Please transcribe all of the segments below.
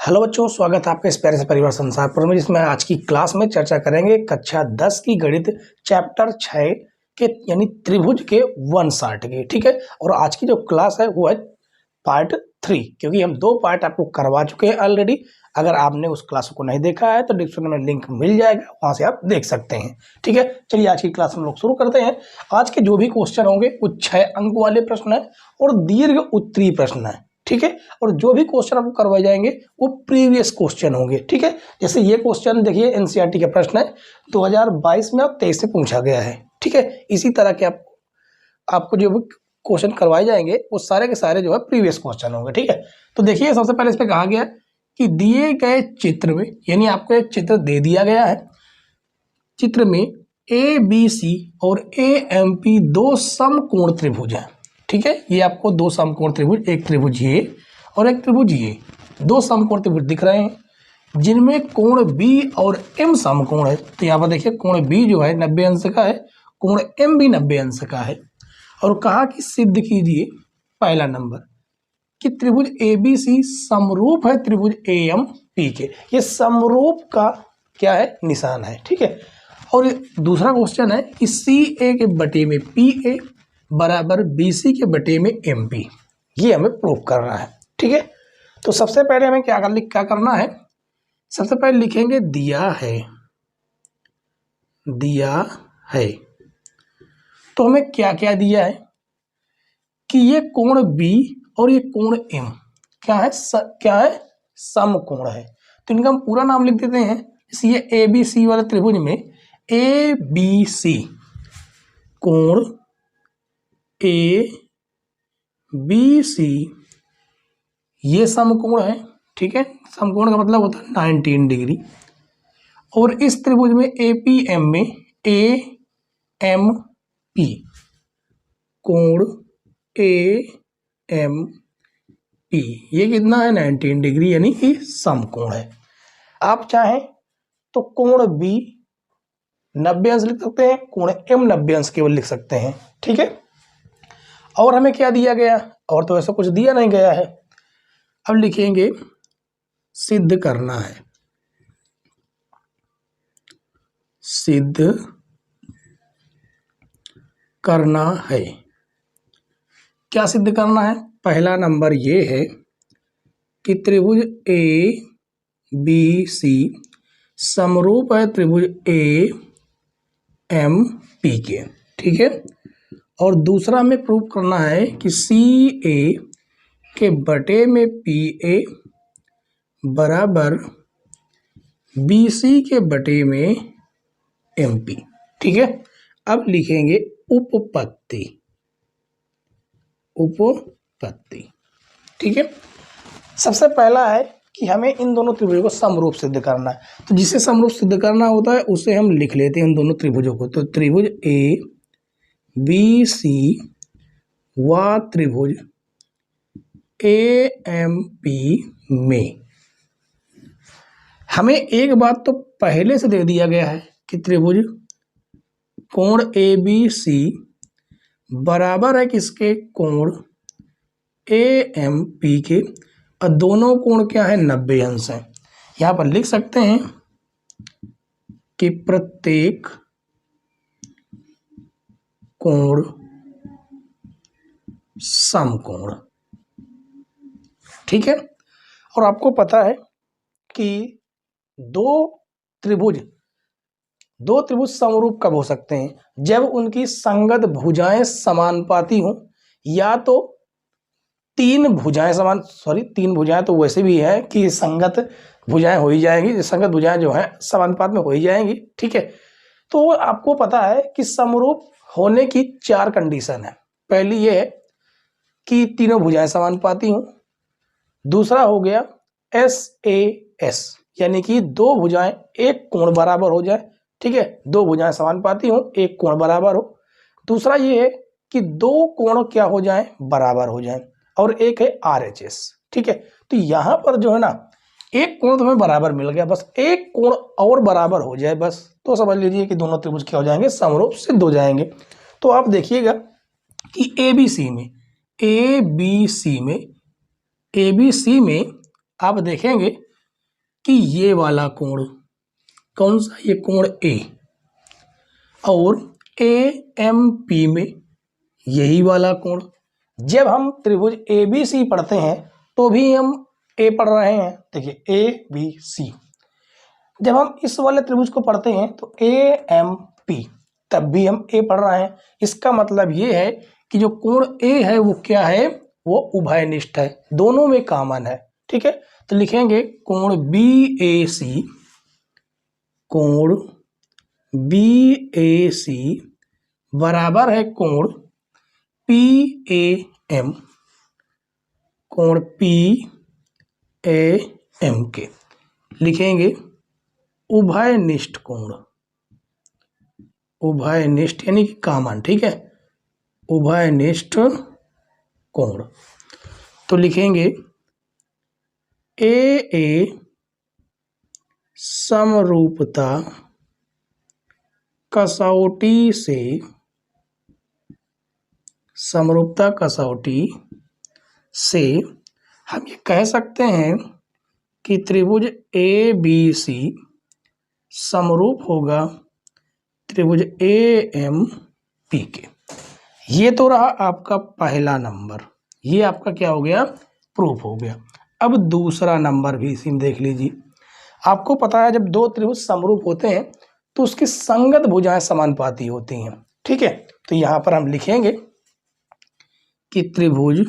Hello बच्चों, स्वागत है आपके इस प्यारे से परिवार संसार पर में, जिसमें आज की क्लास में चर्चा करेंगे कक्षा 10 की गणित चैप्टर 6 के यानी त्रिभुज के 160 के। ठीक है, और आज की जो क्लास है वो है पार्ट 3, क्योंकि हम 2 पार्ट आपको करवा चुके हैं ऑलरेडी। अगर आपने उस क्लास को नहीं देखा है तो डिस्क्रिप्शन में लिंक मिल जाएगा, वहां से आप देख सकते हैं। ठीक है, चलिए आज की क्लास हम लोग शुरू करते हैं। आज के जो भी क्वेश्चन होंगे वो 6 अंक वाले प्रश्न है और दीर्घ उत्तरीय प्रश्न है। ठीक है, और जो भी क्वेश्चन आपको करवाए जाएंगे वो प्रीवियस क्वेश्चन होंगे। ठीक है, जैसे ये क्वेश्चन देखिए एनसीईआरटी का प्रश्न है, 2022 में और 23 में पूछा गया है। ठीक है, इसी तरह के आपको जो भी क्वेश्चन करवाए जाएंगे वो सारे के सारे जो है प्रीवियस क्वेश्चन होंगे। ठीक है, तो देखिए सबसे पहले इस पे कहा गया कि दिए गए चित्र में, यानी आपको एक चित्र दे दिया गया है, चित्र में ए बी सी और ए एम पी 2 समकोण त्रिभुज हैं। ठीक है, ये आपको 2 समकोण त्रिभुज, एक त्रिभुज ये और एक त्रिभुज ये, 2 समकोण त्रिभुज दिख रहे हैं जिनमें कोण बी और एम समकोण है। तो यहाँ पर देखिए कोण बी जो है 90 अंश का है, कोण एम भी 90 अंश का है। और कहा कि सिद्ध कीजिए पहला नंबर कि त्रिभुज ए बी सी समरूप है त्रिभुज ए एम पी के। ये समरूप का क्या है, निशान है। ठीक है, और दूसरा क्वेश्चन है कि सी ए के बटे में पी ए बराबर बी सी के बटे में एम पी, ये हमें प्रूव करना है। ठीक है, तो सबसे पहले हमें क्या करना है, सबसे पहले लिखेंगे दिया है, दिया है। तो हमें क्या क्या दिया है कि ये कोण बी और ये कोण एम क्या है, क्या है, समकोण है। तो इनका हम पूरा नाम लिख देते हैं। इसलिए ए बी सी वाले त्रिभुज में ए बी सी कोण ए बी सी ये समकोण है। ठीक है, समकोण का मतलब होता है 19 डिग्री। और इस त्रिभुज में ए पी एम में ए एम पी कोण ए एम पी ये कितना है, 19 डिग्री, यानी कि समकोण है। आप चाहें तो कोण बी 90 अंश लिख सकते हैं, कोण एम 90 अंश केवल लिख सकते हैं। ठीक है, और हमें क्या दिया गया, और तो ऐसा कुछ दिया नहीं गया है। अब लिखेंगे सिद्ध करना है, सिद्ध करना है। क्या सिद्ध करना है, पहला नंबर ये है कि त्रिभुज ए बी सी समरूप है त्रिभुज ए एम पी के। ठीक है, और दूसरा हमें प्रूव करना है कि सी ए के बटे में पी ए बराबर बी सी के बटे में एम पी। ठीक है, अब लिखेंगे उपपत्ति, उपपत्ति। ठीक है, सबसे पहला है कि हमें इन दोनों त्रिभुजों को समरूप सिद्ध करना है। तो जिसे समरूप सिद्ध करना होता है उसे हम लिख लेते हैं इन दोनों त्रिभुजों को। तो त्रिभुज ए बी सी व त्रिभुज ए एम पी में हमें एक बात तो पहले से दे दिया गया है कि त्रिभुज कोण ए बी सी बराबर है किसके, कोण ए एम पी के, और दोनों कोण क्या है, 90 अंश है। यहां पर लिख सकते हैं कि प्रत्येक कोण समकोण। ठीक है, और आपको पता है कि दो त्रिभुज समरूप कब हो सकते हैं, जब उनकी संगत भुजाएं समानुपाती हों, या तो तीन भुजाएं तो वैसे भी है कि संगत भुजाएं हो ही जाएंगी, संगत भुजाएं जो है समानुपात में हो ही जाएंगी। ठीक है, तो आपको पता है कि समरूप होने की 4 कंडीशन है। पहली ये है कि तीनों भुजाएं समानुपाती हों, दूसरा हो गया SAS यानी कि 2 भुजाएं एक कोण बराबर हो जाए। ठीक है, 2 भुजाएं समानुपाती हो, एक कोण बराबर हो। दूसरा ये है कि 2 कोण क्या हो जाएं, बराबर हो जाएं। और एक है RHS। ठीक है, तो यहां पर जो है ना, एक कोण तो हमें बराबर मिल गया, बस एक कोण और बराबर हो जाए बस, तो समझ लीजिए कि दोनों त्रिभुज क्या हो जाएंगे, समरूप सिद्ध हो जाएंगे। तो आप देखिएगा कि ABC में आप देखेंगे कि ये वाला कोण, कौन सा, ये कोण ए, और AMP में यही वाला कोण। जब हम त्रिभुज ABC पढ़ते हैं तो भी हम ए पढ़ रहे हैं, देखिए ABC। जब हम इस वाले त्रिभुज को पढ़ते हैं तो AMP, तब भी हम ए पढ़ रहे हैं। इसका मतलब ये है कि जो कोण ए है वो क्या है, वो उभयनिष्ठ है, दोनों में कॉमन है। ठीक है, तो लिखेंगे कोण BAC, कोण BAC बराबर है कोण PAM, कोण PAM के। लिखेंगे उभयनिष्ठ कोण, उभयनिष्ठ यानी कि कॉमन। ठीक है, उभयनिष्ठ कोण। तो लिखेंगे AA समरूपता कसौटी से, समरूपता कसौटी से हम ये कह सकते हैं कि त्रिभुज ABC समरूप होगा त्रिभुज AMP के। ये तो रहा आपका पहला नंबर, ये आपका क्या हो गया, प्रूफ हो गया। अब दूसरा नंबर भी इसी में देख लीजिए। आपको पता है जब दो त्रिभुज समरूप होते हैं तो उसकी संगत भुजाएं समानुपाती होती हैं। ठीक है, तो यहां पर हम लिखेंगे कि त्रिभुज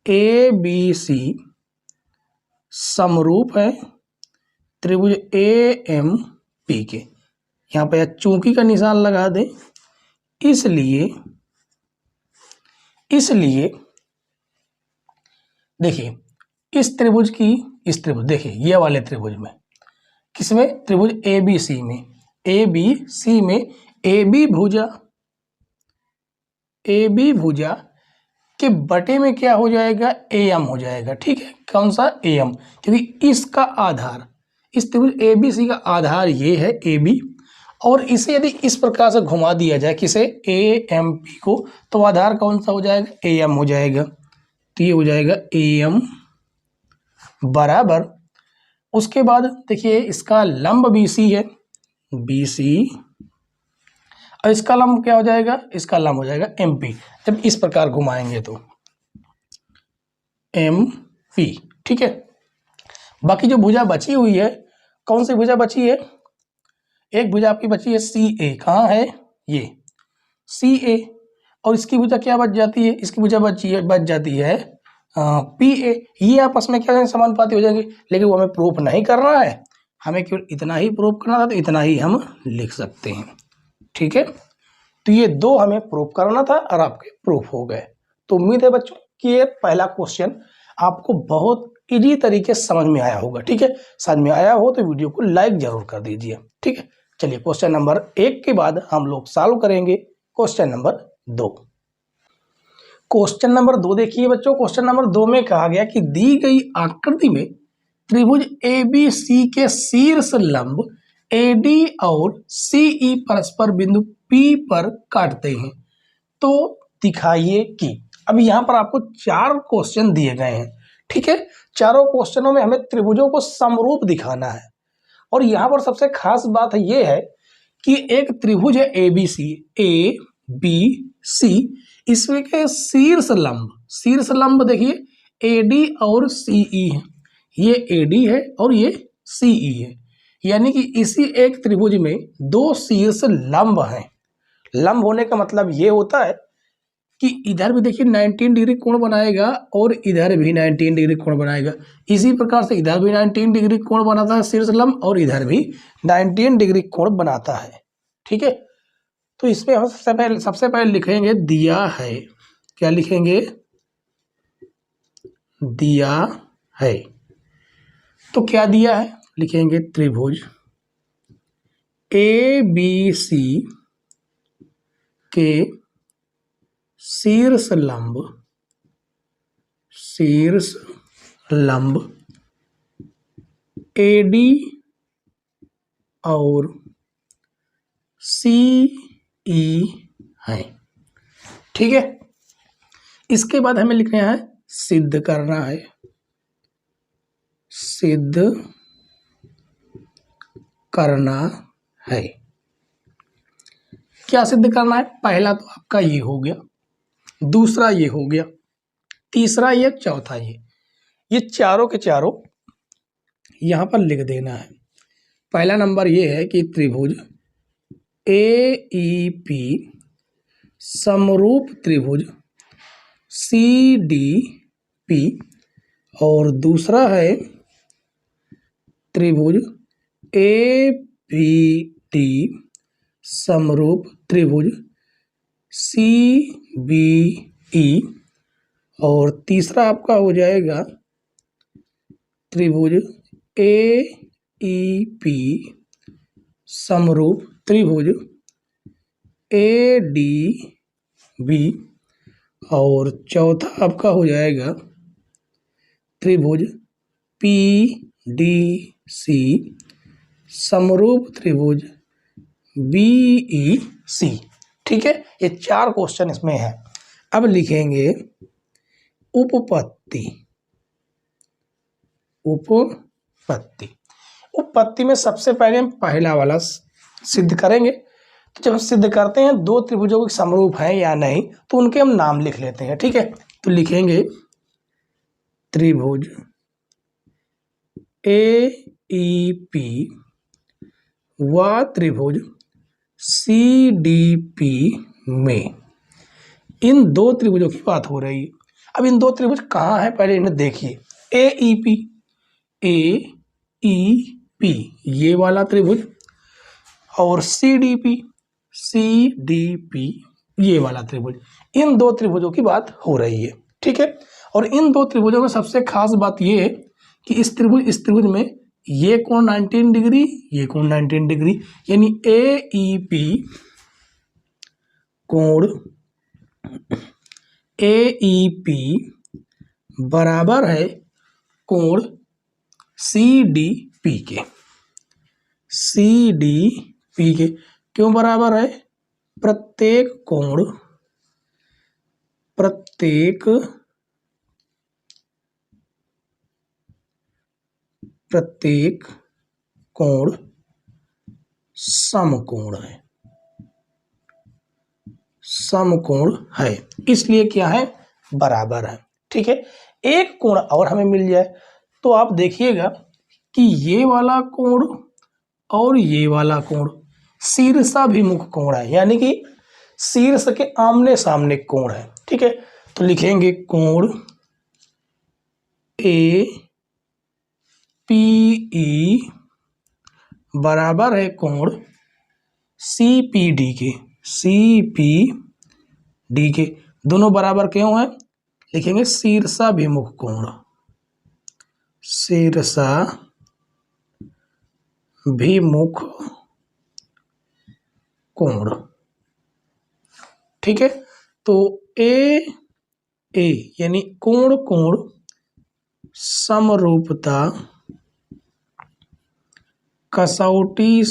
ABC समरूप है त्रिभुज AMP के। यहां पर चौकी का निशान लगा दें, इसलिए देखिए इस त्रिभुज की, इस त्रिभुज देखिए ये वाले त्रिभुज में, किसमें, त्रिभुज ABC में, ABC में AB भुजा के बटे में क्या हो जाएगा, AM हो जाएगा। ठीक है, कौन सा, AM, क्योंकि इसका आधार, इस त्रिभुज ABC का आधार ये है AB, और इसे यदि इस प्रकार से घुमा दिया जाए, किसे, AMP को, तो आधार कौन सा हो जाएगा, AM हो जाएगा। तो ये हो जाएगा AM बराबर, उसके बाद देखिए इसका लंब BC है, BC, और इसका लंब क्या हो जाएगा, इसका लंब हो जाएगा MP। जब इस प्रकार घुमाएंगे तो MP। ठीक है, बाकी जो भुजा बची हुई है, कौन सी भुजा बची है, एक भुजा आपकी बची है CA, कहाँ है ये CA, और इसकी भुजा क्या बच जाती है, इसकी भुजा बच जाती है PA। ये आपस में क्या समानुपाती हो जाएंगे, लेकिन वो हमें प्रूफ नहीं करना है, हमें केवल इतना ही प्रूफ करना था, तो इतना ही हम लिख सकते हैं। ठीक है, तो ये दो हमें प्रूफ करना था और आपके प्रूफ हो गए। तो उम्मीद है बच्चों कि ये पहला क्वेश्चन आपको बहुत इजी तरीके से समझ में आया होगा। ठीक है, समझ में आया हो तो वीडियो को लाइक जरूर कर दीजिए। ठीक है, चलिए क्वेश्चन नंबर 1 के बाद हम लोग सॉल्व करेंगे क्वेश्चन नंबर 2। क्वेश्चन नंबर 2 देखिए बच्चों, क्वेश्चन नंबर 2 में कहा गया कि दी गई आकृति में त्रिभुज ABC के शीर्ष लंब AD और CE परस्पर बिंदु P पर काटते हैं, तो दिखाइए कि। अब यहाँ पर आपको 4 क्वेश्चन दिए गए हैं। ठीक है, चारों क्वेश्चनों में हमें त्रिभुजों को समरूप दिखाना है, और यहाँ पर सबसे खास बात ये है कि एक त्रिभुज है ABC, इसमें के शीर्ष लंब देखिए AD और CE है, ये AD है और ये CE है, यानी कि इसी एक त्रिभुज में दो शीर्ष लंब हैं। लंब होने का मतलब ये होता है कि इधर भी देखिए 19 डिग्री कोण बनाएगा और इधर भी 19 डिग्री कोण बनाएगा। इसी प्रकार से इधर भी 19 डिग्री कोण बनाता है शीर्ष लंब, और इधर भी 19 डिग्री कोण बनाता है। ठीक है, तो इसमें हम सबसे पहले लिखेंगे दिया है, क्या लिखेंगे, दिया है। तो क्या दिया है, लिखेंगे त्रिभुज ABC के शीर्ष लंब AD और CE है। ठीक है, इसके बाद हमें लिखना है सिद्ध करना है, सिद्ध करना है। क्या सिद्ध करना है? पहला तो आपका ये हो गया, दूसरा ये हो गया, तीसरा ये, चौथा ये चारों के चारों यहां पर लिख देना है। पहला नंबर ये है कि त्रिभुज AEP समरूप त्रिभुज CDP, और दूसरा है त्रिभुज ABD समरूप त्रिभुज CBE, और तीसरा आपका हो जाएगा त्रिभुज AEP समरूप त्रिभुज ADB, और चौथा आपका हो जाएगा त्रिभुज PDC समरूप त्रिभुज BEC। ठीक है, ये 4 क्वेश्चन इसमें है। अब लिखेंगे उपपत्ति। उपपत्ति में सबसे पहले हम पहला वाला सिद्ध करेंगे। तो जब हम सिद्ध करते हैं दो त्रिभुजों के समरूप हैं या नहीं, तो उनके हम नाम लिख लेते हैं। ठीक है, तो लिखेंगे त्रिभुज AEP व त्रिभुज CDP में इन दो त्रिभुजों की बात हो रही है। अब इन दो त्रिभुज कहाँ है, पहले इन्हें देखिए। AEP ये वाला त्रिभुज, और CDP ये वाला त्रिभुज, इन दो त्रिभुजों की बात हो रही है। ठीक है, और इन दो त्रिभुजों में सबसे खास बात ये है कि इस त्रिभुज में ये कोण 19 डिग्री, ये कोण 19 डिग्री, यानी AEP कोण AEP बराबर है कोण CDP के। CDP के क्यों बराबर है? प्रत्येक कोण समकोण है, इसलिए क्या है? बराबर है। ठीक है, एक कोण और हमें मिल जाए तो आप देखिएगा कि ये वाला कोण और ये वाला कोण शीर्षाभिमुख कोण है, यानी कि शीर्ष के आमने सामने कोण है। ठीक है, तो लिखेंगे कोण APE बराबर है कोण CPD के। दोनों बराबर क्यों है? लिखेंगे शीर्षाभिमुख कोण। ठीक है, तो ए यानी कोण समरूपता कसौटी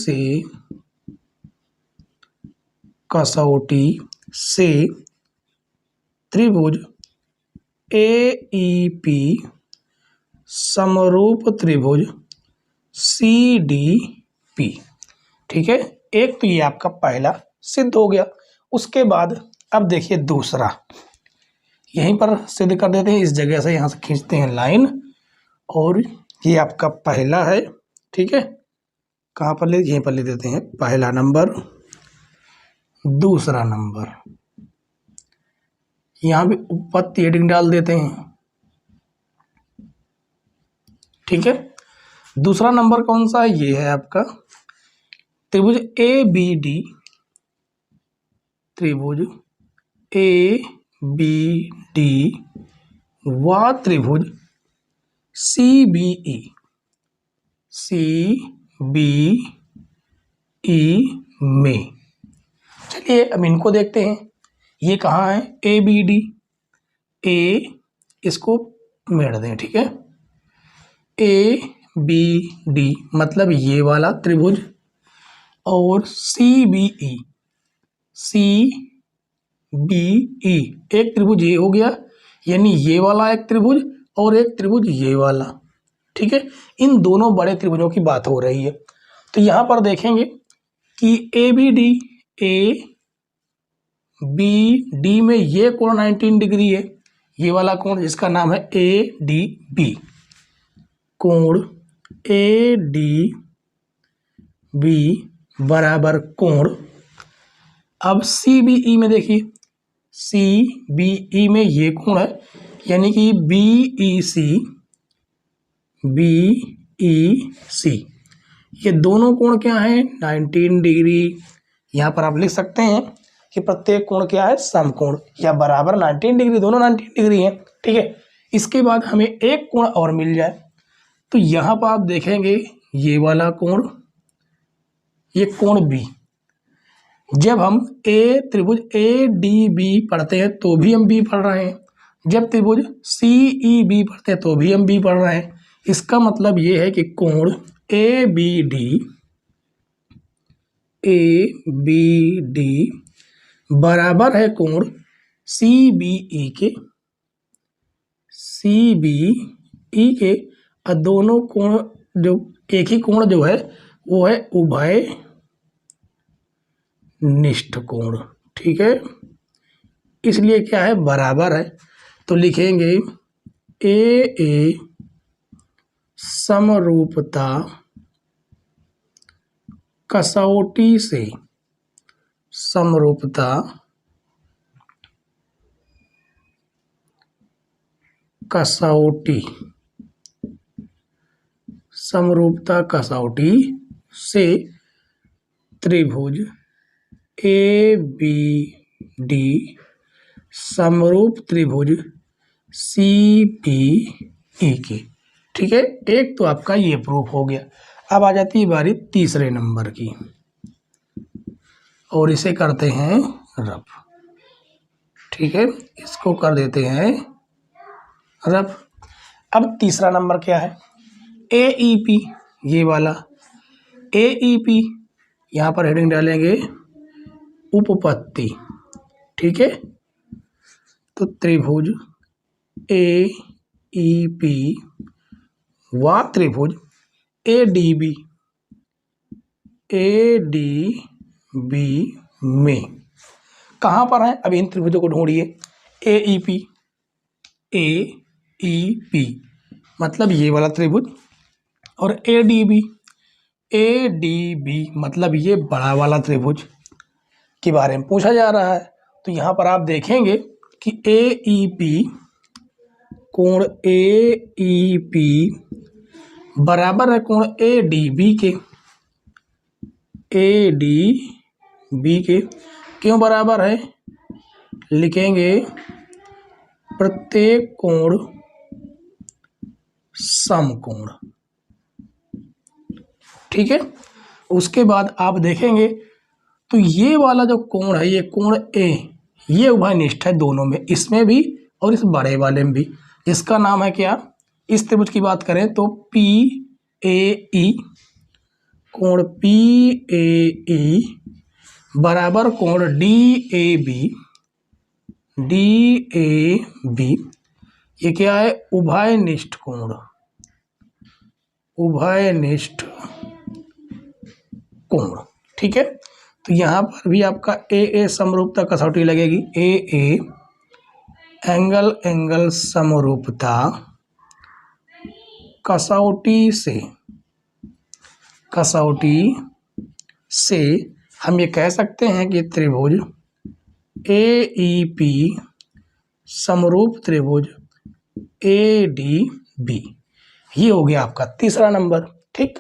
से त्रिभुज AEP समरूप त्रिभुज CDP। ठीक है, एक तो ये आपका पहला सिद्ध हो गया। उसके बाद अब देखिए दूसरा, यहीं पर सिद्ध कर देते हैं। इस जगह से यहाँ से खींचते हैं लाइन, और ये आपका पहला है। ठीक है, कहाँ पर ले? यहीं पर ले देते हैं पहला नंबर, दूसरा नंबर, यहाँ भी उपपत्ति हेडिंग डाल देते हैं। ठीक है, दूसरा नंबर कौन सा है? ये है आपका त्रिभुज ABD, त्रिभुज ABD व त्रिभुज CBE में। चलिए अब इनको देखते हैं। ये कहाँ है? ABD, इसको मेड़ दें। ठीक है, ABD मतलब ये वाला त्रिभुज, और CBE एक त्रिभुज ये हो गया, यानी ये वाला एक त्रिभुज और एक त्रिभुज ये वाला। ठीक है, इन दोनों बड़े त्रिभुजों की बात हो रही है। तो यहाँ पर देखेंगे कि ए बी डी में ये कोण 19 डिग्री है, ये वाला कोण जिसका नाम है ए डी बी, कोण ए डी बी बराबर कोण, अब सी बी ई में देखिए, सी बी ई में ये कोण है, यानी कि बी ई सी, ये दोनों कोण क्या हैं 19 डिग्री। यहाँ पर आप लिख सकते हैं कि प्रत्येक कोण क्या है समकोण या बराबर 19 डिग्री, दोनों 19 डिग्री हैं, ठीक है। इसके बाद हमें एक कोण और मिल जाए, तो यहाँ पर आप देखेंगे ये वाला कोण, ये कोण बी, जब हम त्रिभुज ए डी बी पढ़ते हैं तो भी हम बी पढ़ रहे हैं, जब त्रिभुज सी ई बी पढ़ते हैं तो भी हम बी पढ़ रहे हैं। इसका मतलब ये है कि कोण ए बी डी बराबर है कोण सी बी ई के, और दोनों कोण जो एक ही कोण जो है वो है उभय निष्ठ कोण, ठीक है, इसलिए क्या है बराबर है। तो लिखेंगे ए समरूपता कसौटी से, समरूपता कसौटी से त्रिभुज ए बी डी समरूप त्रिभुज सी बी ई के, ठीक है। एक तो आपका ये प्रूफ हो गया। अब आ जाती है बारी तीसरे नंबर की, और इसे करते हैं रफ, ठीक है, इसको कर देते हैं रफ। अब तीसरा नंबर क्या है, ए ई पी, ये वाला ए ई पी, यहाँ पर हेडिंग डालेंगे उपपत्ति, ठीक है। तो त्रिभुज ए ई पी व त्रिभुज ए डी बी में कहाँ पर है, अब इन त्रिभुजों को ढूंढिए। ए ई पी मतलब ये वाला त्रिभुज, और ए डी बी मतलब ये बड़ा वाला त्रिभुज के बारे में पूछा जा रहा है। तो यहाँ पर आप देखेंगे कि ए ई पी, कोण ए ई पी बराबर है कोण ए डी बी के, क्यों बराबर है, लिखेंगे प्रत्येक कोण समकोण, ठीक है। उसके बाद आप देखेंगे तो ये वाला जो कोण है, ये कोण ए, ये उभयनिष्ठ है दोनों में, इसमें भी और इस बड़े वाले में भी। इसका नाम है क्या, इस त्रिभुज की बात करें तो पी ए ई, कोण पी ए ई बराबर कोण डी ए बी, ये क्या है उभयनिष्ठ कोण, ठीक है। तो यहाँ पर भी आपका ए समरूपता कसौटी लगेगी, ए एंगल समरूपता कसौटी से हम ये कह सकते हैं कि त्रिभुज ए ई पी समरूप त्रिभुज ए डी बी, ये हो गया आपका तीसरा नंबर, ठीक।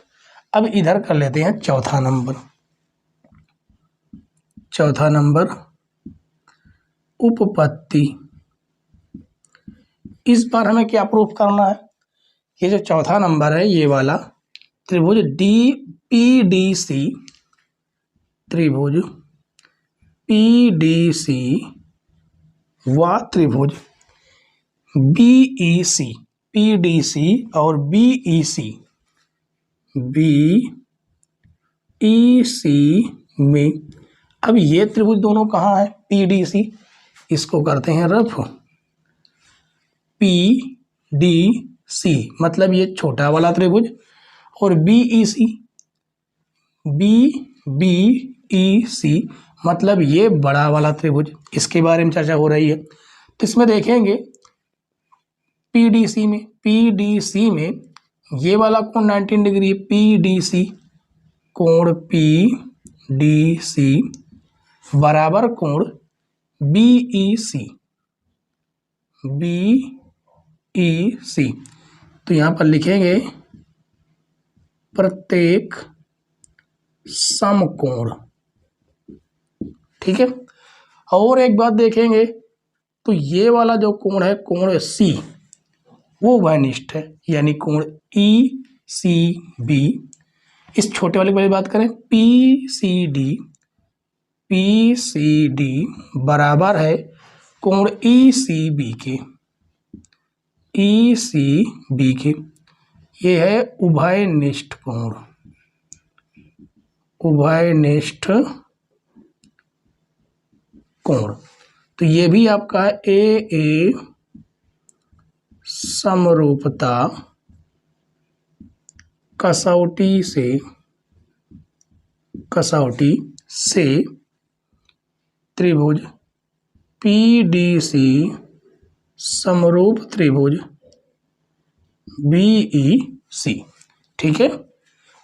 अब इधर कर लेते हैं चौथा नंबर उपपत्ति। इस बार हमें क्या प्रूफ करना है, ये जो चौथा नंबर है ये वाला त्रिभुज त्रिभुज PDC व त्रिभुज BEC, PDC और BEC में, अब ये त्रिभुज दोनों कहाँ है, PDC, इसको करते हैं रफ। PDC मतलब ये छोटा वाला त्रिभुज, और BEC बी बी ई सी, मतलब ये बड़ा वाला त्रिभुज, इसके बारे में चर्चा हो रही है। तो इसमें देखेंगे पीडीसी में ये वाला कोण 19 डिग्री है, पीडीसी, कोण पीडीसी बराबर कोण बीईसी, बीईसी। तो यहां पर लिखेंगे प्रत्येक समकोण, ठीक है। और एक बात देखेंगे, तो ये वाला जो कोण है कोण सी, वो वहनिष्ठ है, यानी कोण ई सी बी। इस छोटे वाले की बात करें, पी सी डी बराबर है कोण ई सी बी के, ई सी बी के। ये है उभयनिष्ठ कोण, उभयनिष्ठ कोण। तो ये भी आपका ए समरूपता कसौटी से त्रिभुज पीडीसी समरूप त्रिभुज बीईसी, ठीक है।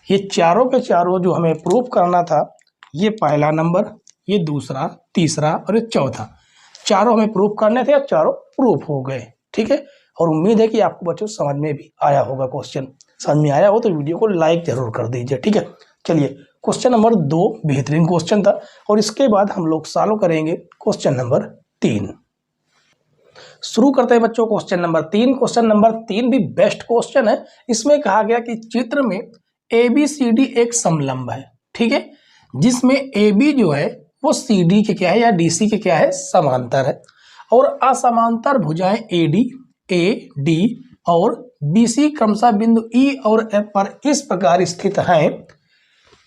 ये चारों के चारों जो हमें प्रूफ करना था, ये पहला नंबर, ये दूसरा, तीसरा और ये चौथा, चारों हमें प्रूफ करने थे और चारों प्रूफ हो गए, ठीक है। और उम्मीद है कि आपको बच्चों समझ में भी आया होगा। क्वेश्चन समझ में आया हो तो वीडियो को लाइक जरूर कर दीजिए, ठीक है। चलिए क्वेश्चन नंबर 2 बेहतरीन क्वेश्चन था, और इसके बाद हम लोग सॉल्व करेंगे क्वेश्चन नंबर 3। शुरू करते हैं बच्चों क्वेश्चन नंबर 3। क्वेश्चन नंबर 3 भी बेस्ट क्वेश्चन है। इसमें कहा गया कि चित्र में ABCD एक समलंब है, ठीक है, जिसमें AB जो है वो CD के क्या है या DC के क्या है, समांतर है, और असमांतर भुजाएं AD और BC क्रमशः बिंदु E और F पर इस प्रकार स्थित हैं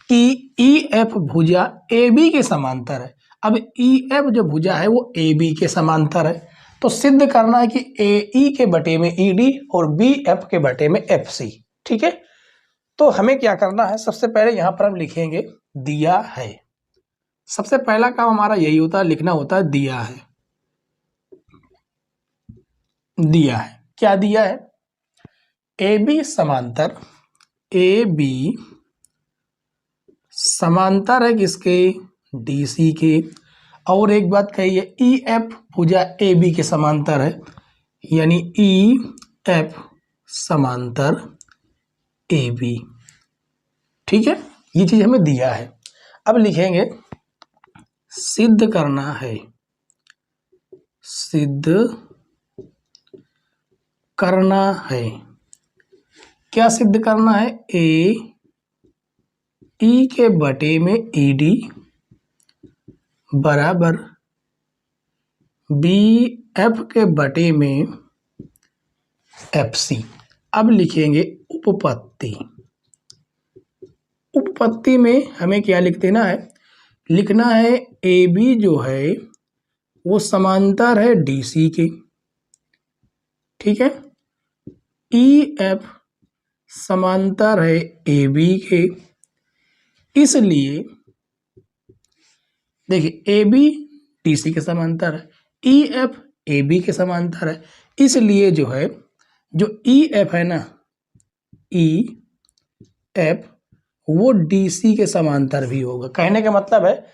कि EF भुजा AB के समांतर है। अब EF जो भुजा है वो AB के समांतर है, तो सिद्ध करना है कि AE के बटे में ED और BF के बटे में FC, ठीक है। तो हमें क्या करना है, सबसे पहले यहां पर हम लिखेंगे दिया है। सबसे पहला काम हमारा यही होता है, लिखना होता है दिया है। दिया है, क्या दिया है, AB समांतर है किसके, DC के। और एक बात कही है, EF भुजा AB के समांतर है, यानी EF समांतर AB, ठीक है। ये चीज हमें दिया है। अब लिखेंगे सिद्ध करना है, सिद्ध करना है। क्या सिद्ध करना है, AE के बटे में ED बराबर BF के बटे में FC। अब लिखेंगे उपपत्ति। उपपत्ति में हमें क्या लिख देना है, लिखना है AB जो है वो समांतर है DC के, ठीक है। EF समांतर है AB के, इसलिए देखिए AB DC के समांतर है, EF AB के समांतर है, इसलिए जो है जो EF है ना, EF वो DC के समांतर भी होगा। कहने का मतलब है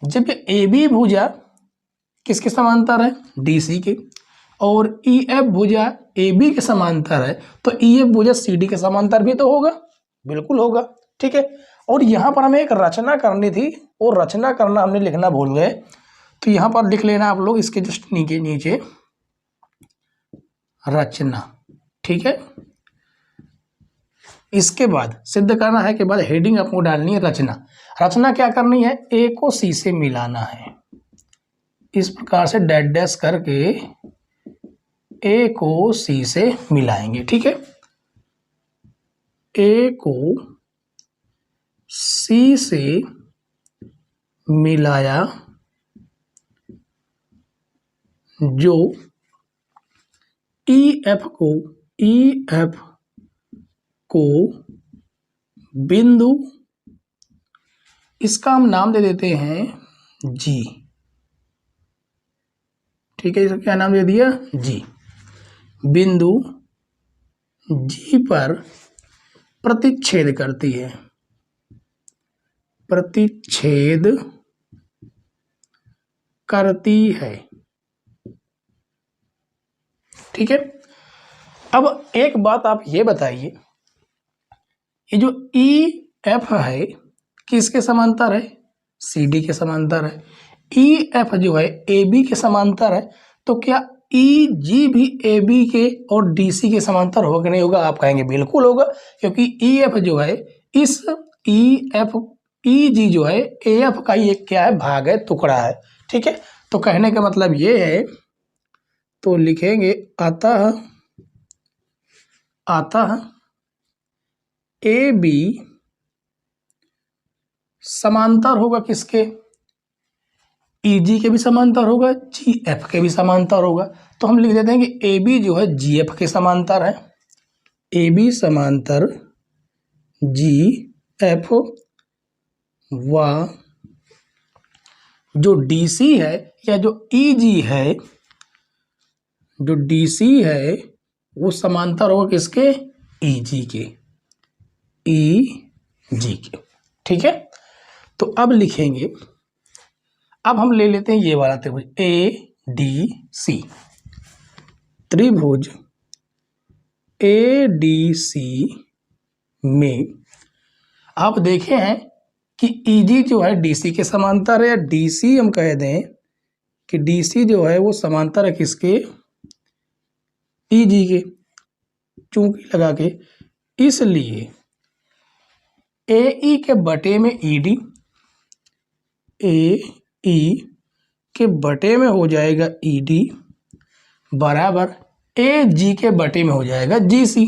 जब AB भुजा किसके समांतर है, DC के, और EF भुजा AB के समांतर है, तो EF भुजा CD के समांतर भी तो होगा, बिल्कुल होगा, ठीक है। और यहाँ पर हमें एक रचना करनी थी, और रचना करना हमने लिखना भूल गए, तो यहाँ पर लिख लेना आप लोग इसके जस्ट नीचे रचना, ठीक है। इसके बाद सिद्ध करना है के बाद हेडिंग आपको डालनी है रचना। रचना क्या करनी है, A को C से मिलाना है, इस प्रकार से डैश डैश करके A को C से मिलाएंगे, ठीक है। A को C से मिलाया जो EF को बिंदु इसका हम नाम दे देते हैं जी। ठीक है, इसका क्या नाम दे दिया? जी। बिंदु जी पर प्रतिच्छेद करती है, प्रतिच्छेद करती है। ठीक है, अब एक बात आप ये बताइए, ये जो ई एफ है किसके समांतर है? सी डी के समांतर है। ई एफ जो है ए बी के समांतर है, तो क्या ई जी भी ए बी के और डी सी के समांतर होगा कि नहीं होगा? आप कहेंगे बिल्कुल होगा, क्योंकि ई एफ जो है इस ई एफ ई जी जो है ए एफ का ये क्या है? भाग है, टुकड़ा है। ठीक है, तो कहने का मतलब ये है, तो लिखेंगे अतः ए बी समांतर होगा किसके? ई जी के भी समांतर होगा, जी एफ के भी समांतर होगा। तो हम लिख देते हैं कि ए बी जो है जी एफ के समांतर है। ए बी समांतर जी एफ व जो डी सी है या जो ई जी है, जो डी सी है वो समांतर होगा किसके? ई जी के, ई जी के। ठीक है, तो अब लिखेंगे, अब हम ले लेते हैं ये वाला त्रिभुज ए डी सी। त्रिभुज ए डी सी में आप देखे हैं कि ईजी जो है डीसी के समांतर है, या डीसी हम कह दें कि डीसी जो है वो समांतर है किसके? ईजी के, चूंकि लगा के, इसलिए ए ई के बटे में ईडी, ए ई के बटे में हो जाएगा ईडी बराबर ए जी के बटे में हो जाएगा जीसी।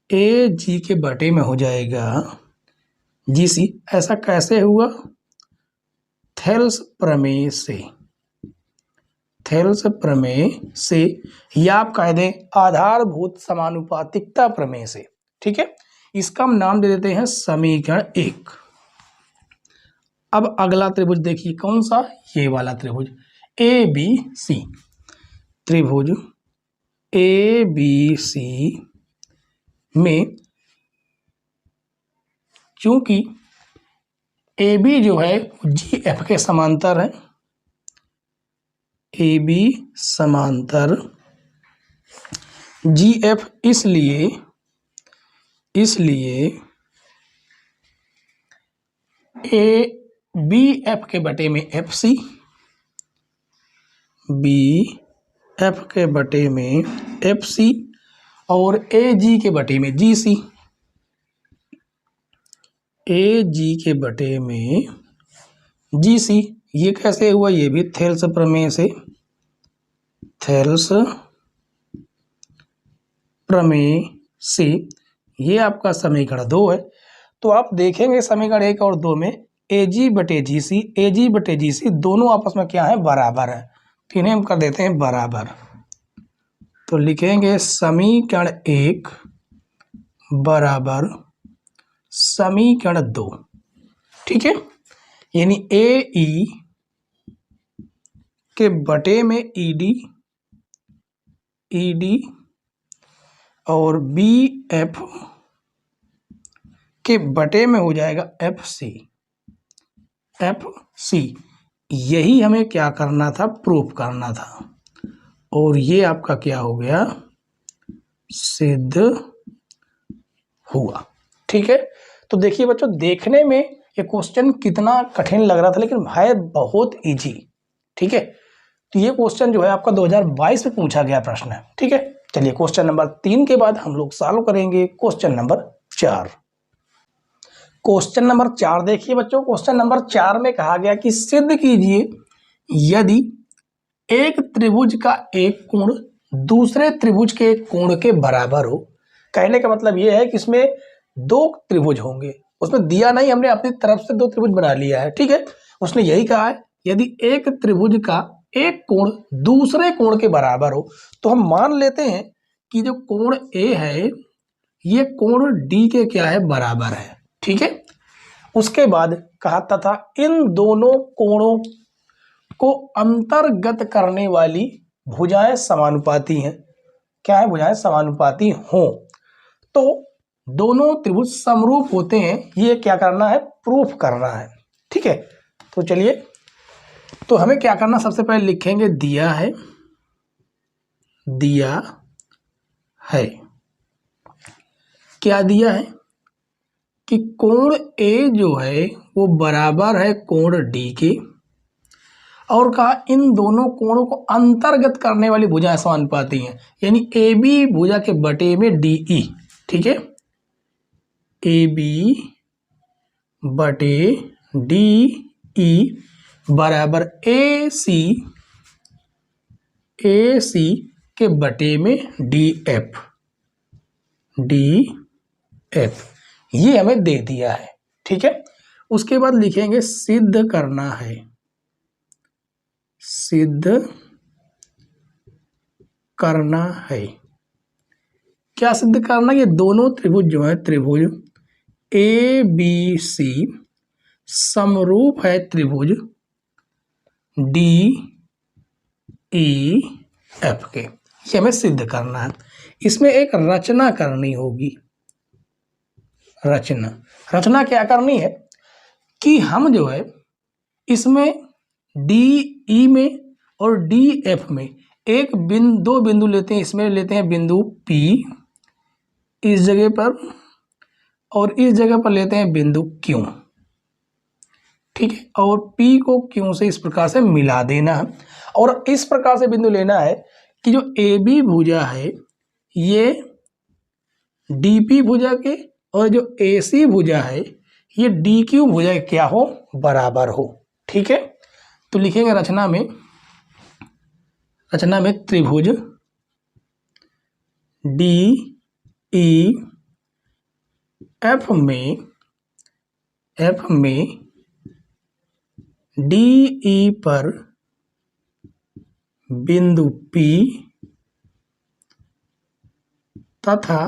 ए जी के बटे में हो जाएगा जीसी। ऐसा कैसे हुआ? थेल्स प्रमेय से, थेल्स प्रमेय से, या आप कह दें आधारभूत समानुपातिकता प्रमेय से। ठीक है, इसका हम नाम दे देते हैं समीकरण 1। अब अगला त्रिभुज देखिए कौन सा? ये वाला त्रिभुज ए बी सी। त्रिभुज ए बी सी में चूंकि ए बी जो है जी एफ के समांतर है, ए बी समांतर जी एफ, इसलिए ए बी एफ के बटे में एफ सी, बी एफ के बटे में एफ सी, और ए जी के बटे में जी सी, ए जी के बटे में जी सी। ये कैसे हुआ? ये भी थेल्स प्रमेय से, थेल्स प्रमेय से। ये आपका समीकरण 2 है। तो आप देखेंगे समीकरण 1 और 2 में ए जी बटे जी सी, ए जी बटे जी सी दोनों आपस में क्या है? बराबर है। तो इन्हें हम कर देते हैं बराबर। तो लिखेंगे समीकरण 1 बराबर समीकरण 2। ठीक है, यानी ए ई के बटे में ईडी, ईडी और बी एफ के बटे में हो जाएगा एफ सी, एफ सी। यही हमें क्या करना था? प्रूफ करना था। और ये आपका क्या हो गया? सिद्ध हुआ। ठीक है, तो देखिए बच्चों, देखने में ये क्वेश्चन कितना कठिन लग रहा था, लेकिन है बहुत इजी। ठीक है, तो ये क्वेश्चन जो है आपका 2022 में पूछा गया प्रश्न है। ठीक है, चलिए क्वेश्चन नंबर 3 के बाद हम लोग सॉल्व करेंगे क्वेश्चन नंबर 4। क्वेश्चन नंबर 4 देखिए बच्चों, क्वेश्चन नंबर 4 में कहा गया कि सिद्ध कीजिए यदि एक त्रिभुज का एक कोण दूसरे त्रिभुज के कोण के बराबर हो। कहने का मतलब ये है कि इसमें 2 त्रिभुज होंगे, उसमें दिया नहीं, हमने अपनी तरफ से 2 त्रिभुज बना लिया है। ठीक है, उसने यही कहा है यदि एक त्रिभुज का एक कोण दूसरे कोण के बराबर हो, तो हम मान लेते हैं कि जो कोण ए है ये कोण डी के क्या है? बराबर है। ठीक है, उसके बाद कहा तथा इन दोनों कोणों को अंतर्गत करने वाली भुजाएं समानुपाती हैं। क्या है? भुजाएं समानुपाती हों तो दोनों त्रिभुज समरूप होते हैं। ये क्या करना है? प्रूफ करना है। ठीक है, तो चलिए, तो हमें क्या करना, सबसे पहले लिखेंगे दिया है, दिया है, क्या दिया है कि कोण ए जो है वो बराबर है कोण डी के, और कहा इन दोनों कोणों को अंतर्गत करने वाली भुजाएं समानुपाती हैं, यानी ए बी भुजा के बटे में डी ई। ठीक है, ए बी बटे डी ई बराबर ए सी के बटे में डी एफ, ये हमें दे दिया है। ठीक है, उसके बाद लिखेंगे सिद्ध करना है, सिद्ध करना है। क्या सिद्ध करना? ये दोनों त्रिभुज जो है, त्रिभुज ए बी सी समरूप है त्रिभुज डी ई एफ के, ये हमें सिद्ध करना है। इसमें एक रचना करनी होगी। रचना क्या करनी है कि हम जो है इसमें डी ई में और डी एफ में दो बिंदु लेते हैं। इसमें लेते हैं बिंदु P इस जगह पर, और इस जगह पर लेते हैं बिंदु Q। ठीक है, और P को Q से इस प्रकार से मिला देना है, और इस प्रकार से बिंदु लेना है कि जो AB भुजा है ये DP भुजा के, और जो AC भुजा है ये DQ भुजा के क्या हो? बराबर हो। ठीक है, तो लिखेंगे रचना में त्रिभुज डी ई एफ में डी ई पर बिंदु P तथा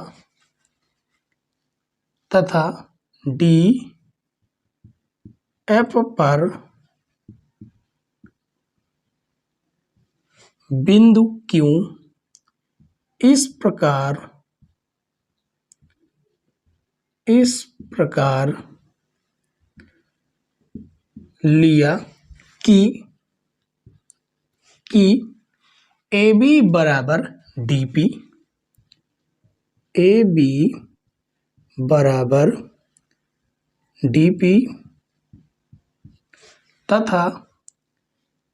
डी एफ पर बिंदु Q इस प्रकार लिया कि AB बराबर DP, AB बराबर DP तथा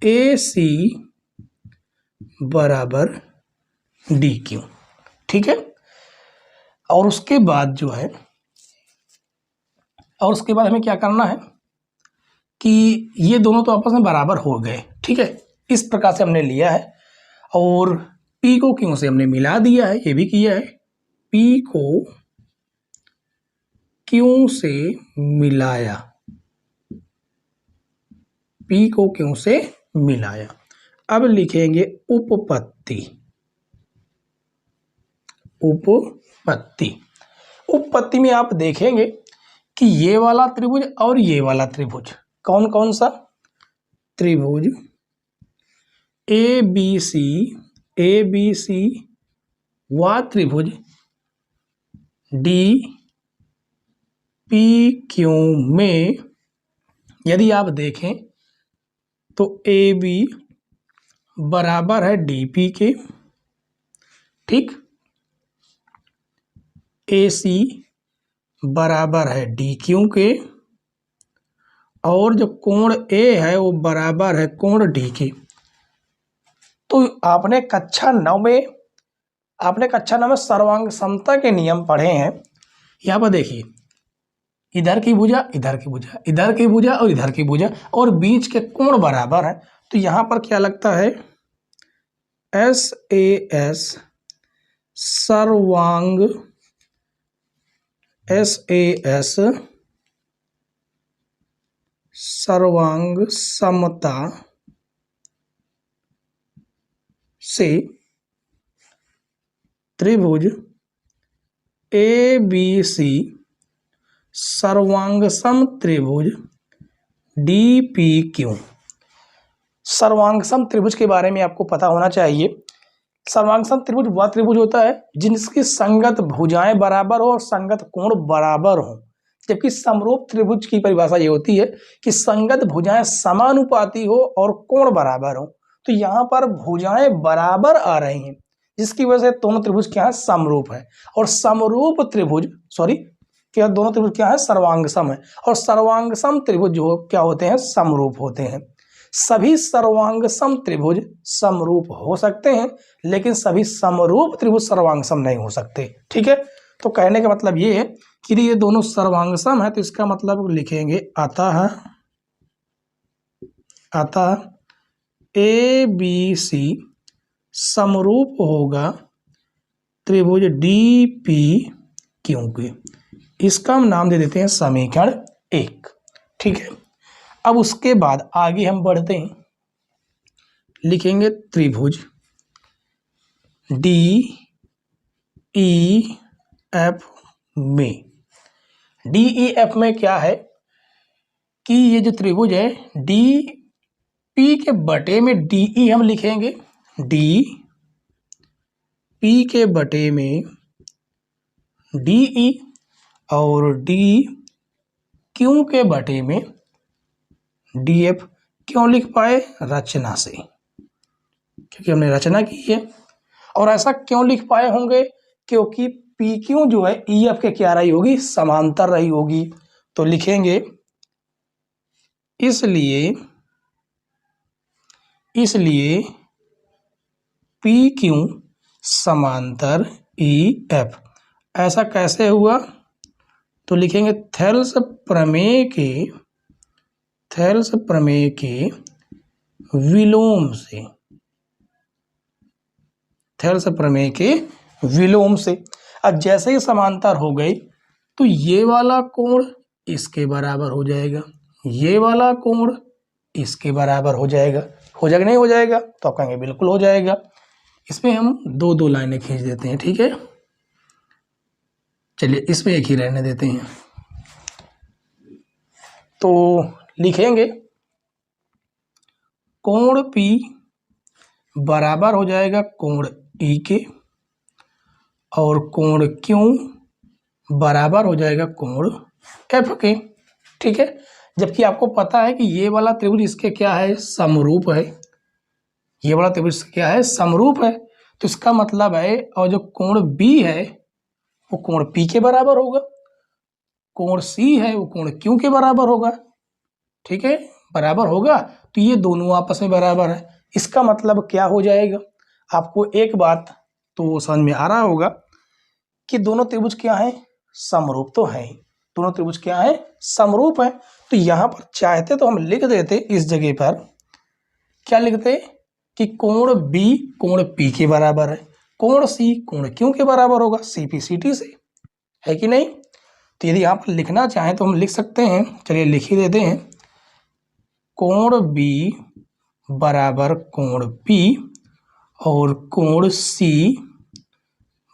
AC बराबर DQ। ठीक है, और उसके बाद जो है, और उसके बाद हमें क्या करना है कि ये दोनों तो आपस में बराबर हो गए। ठीक है, इस प्रकार से हमने लिया है, और P को Q से हमने मिला दिया है, ये भी किया है। P को Q से मिलाया, P को Q से मिलाया। अब लिखेंगे उपपत्ति। उपपत्ति में आप देखेंगे कि ये वाला त्रिभुज और ये वाला त्रिभुज कौन कौन सा? त्रिभुज ए बी सी व त्रिभुज डी पी क्यू में यदि आप देखें तो ए बी बराबर है डी पी के, ठीक, ए सी बराबर है डी क्यू के, और जो कोण ए है वो बराबर है कोण डी के। तो आपने कक्षा 9 में सर्वांग समता के नियम पढ़े हैं। यहाँ पर देखिए, इधर की भुजा, इधर की भुजा, इधर की भुजा और इधर की भुजा, और बीच के कोण बराबर है। तो यहाँ पर क्या लगता है? SAS सर्वांग समता से त्रिभुज ABC सर्वांगसम त्रिभुज DPQ। सर्वांगसम त्रिभुज के बारे में आपको पता होना चाहिए। सर्वांगसम त्रिभुज वह त्रिभुज होता है जिनकी संगत भुजाएं बराबर हो और संगत कोण बराबर हो, जबकि समरूप त्रिभुज की परिभाषा ये होती है कि संगत भुजाएं समानुपाती हो और कोण बराबर हो। तो यहाँ पर भुजाएं बराबर आ रही हैं, जिसकी वजह से दोनों त्रिभुज क्या है, समरूप है। और समरूप त्रिभुज क्या दोनों त्रिभुज क्या है, सर्वांगसम है। और सर्वांगसम त्रिभुज जो क्या होते हैं, समरूप होते हैं। सभी सर्वांगसम त्रिभुज समरूप हो सकते हैं, लेकिन सभी समरूप त्रिभुज सर्वांगसम नहीं हो सकते। ठीक है, तो कहने का मतलब ये है कि ये दोनों सर्वांगसम है, तो इसका मतलब लिखेंगे अतः ABC समरूप होगा त्रिभुज DPQ के। इसका हम नाम दे देते हैं समीकरण 1। ठीक है, अब उसके बाद आगे हम बढ़ते हैं, लिखेंगे त्रिभुज DEF में। DEF में क्या है कि ये जो त्रिभुज है DP के बटे में DE हम लिखेंगे, DP के बटे में DE और DQ के बटे में DF। क्यों लिख पाए, रचना से, क्योंकि हमने रचना की है। और ऐसा क्यों लिख पाए होंगे, क्योंकि PQ जो है EF के क्या रही होगी, समांतर रही होगी। तो लिखेंगे इसलिए PQ समांतर EF। ऐसा कैसे हुआ, तो लिखेंगे थेल्स प्रमेय के विलोम से। थेल्स प्रमेय के विलोम से। अब जैसे ही समांतर हो गई तो ये वाला कोण इसके बराबर हो जाएगा, ये वाला कोण इसके बराबर हो जाएगा। हो जाएगा नहीं हो जाएगा, तो आप कहेंगे बिल्कुल हो जाएगा। इसमें हम दो दो लाइनें खींच देते हैं। ठीक है, चलिए इसमें एक ही रहने देते हैं। तो लिखेंगे कोण P बराबर हो जाएगा कोण E के, और कोण Q बराबर हो जाएगा कोण F के। ठीक है, जबकि आपको पता है कि ये वाला त्रिभुज इसके क्या है, समरूप है। ये वाला त्रिभुज क्या है, समरूप है। तो इसका मतलब है, और जो कोण B है वो कोण P के बराबर होगा, कोण C है वो कोण Q के बराबर होगा। ठीक है, बराबर होगा, तो ये दोनों आपस में बराबर है। इसका मतलब क्या हो जाएगा, आपको एक बात तो समझ में आ रहा होगा कि दोनों त्रिभुज क्या है, समरूप तो है। दोनों त्रिभुज क्या है, समरूप है। तो यहां पर चाहते तो हम लिख देते इस जगह पर, क्या लिखते कि कोण B कोण P के बराबर है, कोण C कोण Q के बराबर होगा, CP/CT से, है कि नहीं। तो यदि यहाँ पर लिखना चाहें तो हम लिख सकते हैं, चलिए लिख ही देते हैं। कोण B बराबर कोण P और कोण C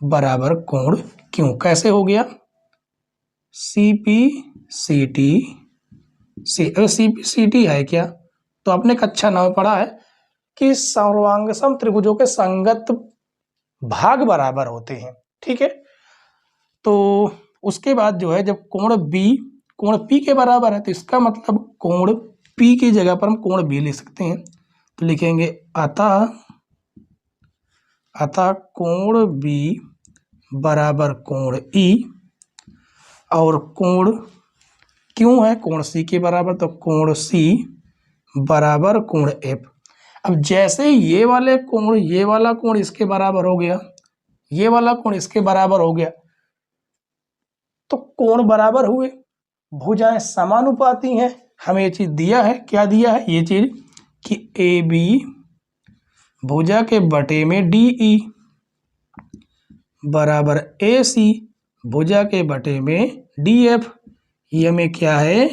बराबर कोण Q। कैसे हो गया, CP/CT से। अगर CP/CT है क्या, तो आपने एक अच्छा नाम पढ़ा है कि सर्वांगसम त्रिभुजों के संगत भाग बराबर होते हैं। ठीक है, तो उसके बाद जो है, जब कोण B कोण P के बराबर है, तो इसका मतलब कोण P की जगह पर हम कोण B लिख सकते हैं। तो लिखेंगे अतः कोण B बराबर कोण E, और कोण Q है कोण C के बराबर, तो कोण C बराबर कोण F। अब जैसे ये वाला कोण इसके बराबर हो गया, ये वाला कोण इसके बराबर हो गया, तो कोण बराबर हुए, भुजाएं समानुपाती हैं। हमें ये चीज दिया है, क्या दिया है ये चीज, कि AB भुजा के बटे में DE बराबर AC भुजा के बटे में DF। ये हमें क्या है,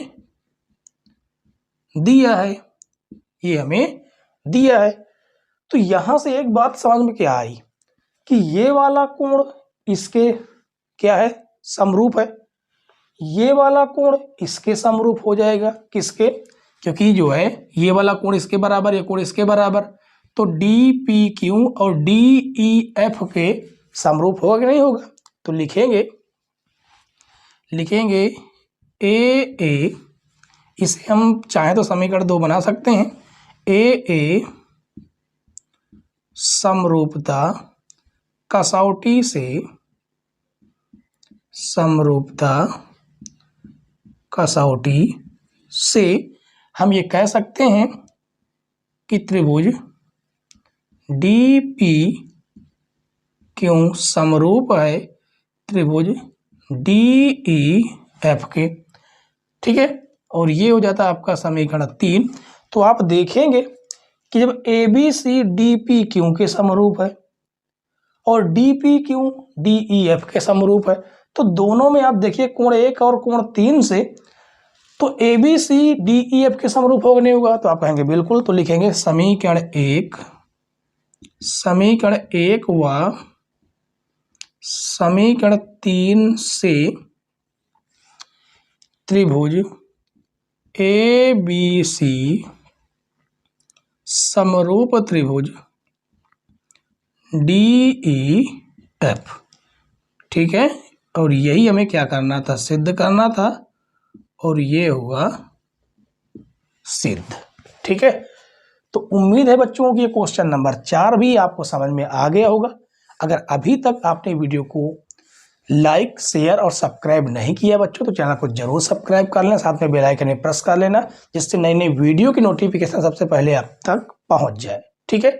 दिया है, ये हमें दिया है। तो यहां से एक बात समझ में क्या आई कि ये वाला कोण इसके क्या है, समरूप है, ये वाला कोण इसके समरूप हो जाएगा, किसके, क्योंकि जो है ये वाला कोण इसके बराबर, ये कोण इसके बराबर, तो डी पी क्यू और डी ई एफ के समरूप होगा कि नहीं होगा। तो लिखेंगे ए, इसे हम चाहे तो समीकरण 2 बना सकते हैं। ए समरूपता कसौटी से हम ये कह सकते हैं कि त्रिभुज डी पी क्यों समरूप है त्रिभुज डी ई एफ के, ठीक है। और ये हो जाता है आपका समीकरण 3। तो आप देखेंगे कि जब A B C D P Q के समरूप है और D P Q D E F के समरूप है, तो दोनों में आप देखिए कोण 1 और कोण 3 से, तो A B C D E F के समरूप होगा नहीं होगा, तो आप कहेंगे बिल्कुल। तो लिखेंगे समीकरण 1 व समीकरण 3 से त्रिभुज ए बी सी समरूप त्रिभुज डी ई एफ, ठीक है। और यही हमें क्या करना था, सिद्ध करना था, और ये हुआ सिद्ध, ठीक है। तो उम्मीद है बच्चों की क्वेश्चन नंबर 4 भी आपको समझ में आ गया होगा। अगर अभी तक आपने वीडियो को लाइक, शेयर और सब्सक्राइब नहीं किया बच्चों, तो चैनल को जरूर सब्सक्राइब कर लेना, साथ में बेल आइकन में प्रेस कर लेना, जिससे नई नई वीडियो की नोटिफिकेशन सबसे पहले आप तक पहुंच जाए, ठीक है।